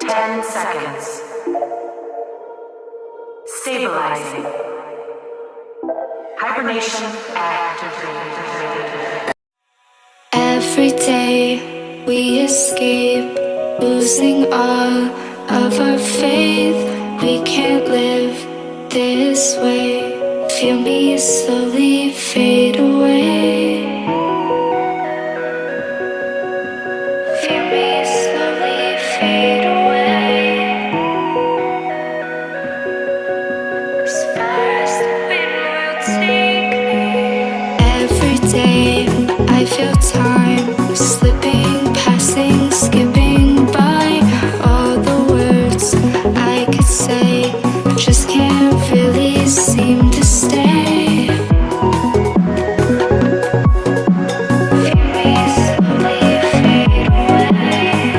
10 seconds. Stabilizing. Hibernation activated. Every day we escape, losing all of our faith. We can't live this way. Feel me slowly fade away. Feel me slowly fade away. As far as the wind will take me. Every day I feel time slipping, passing, skipping by. All the words I could say just can't really seem to stay. Feel me slowly fade away.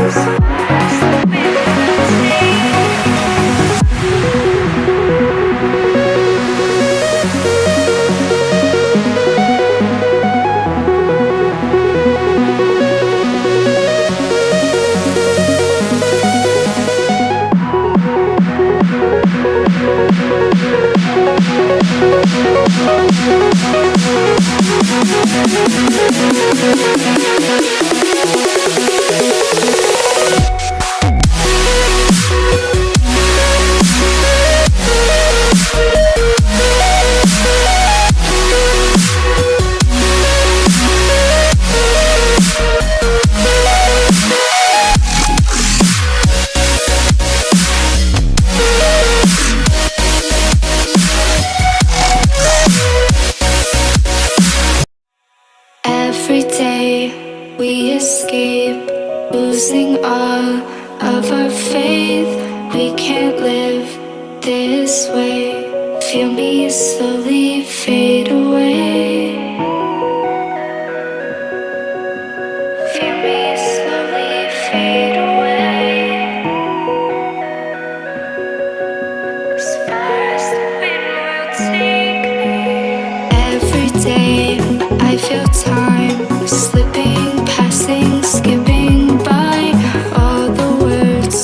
As far as the wind will take me. Every day we escape, losing all of our faith. We can't live this way. Feel me slowly fade away. Feel me slowly fade away. As far as the wind will take me. Every day I feel time slipping, passing, skipping by. All the words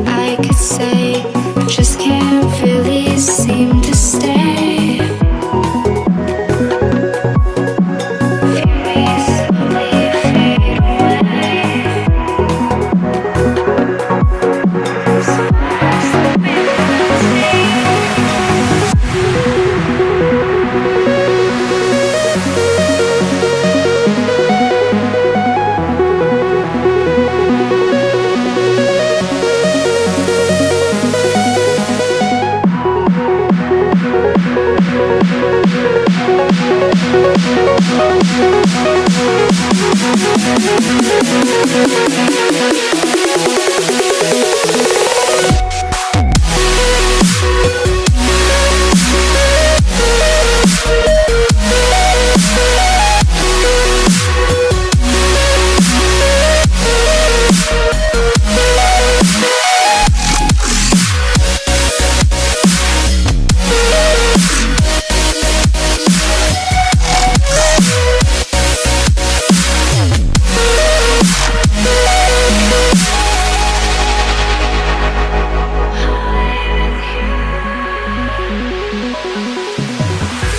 I could say just can't really seem to stay. Feel me slowly fade away. As far as the wind will take me.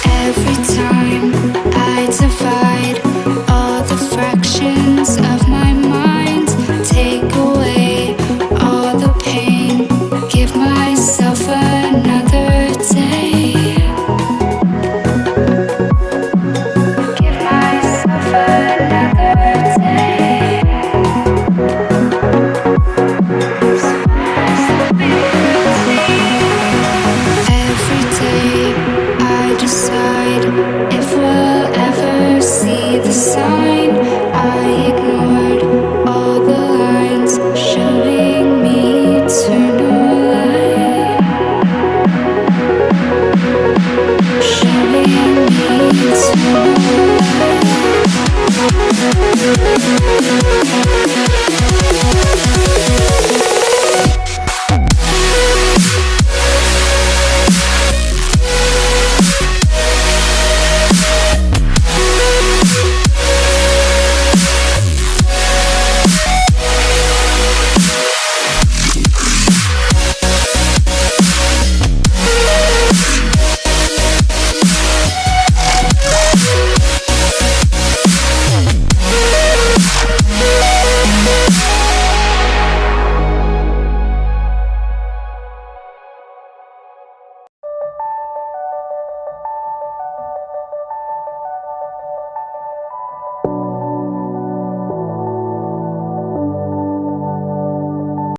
Every time I divide all the fractions of my mind, take away all the pain, give myself another day. Give myself another day. As far as the wind will take me. Every day I decide if we'll ever see the sign. I ignored all the lines showing me eternal light. Showing me eternal light.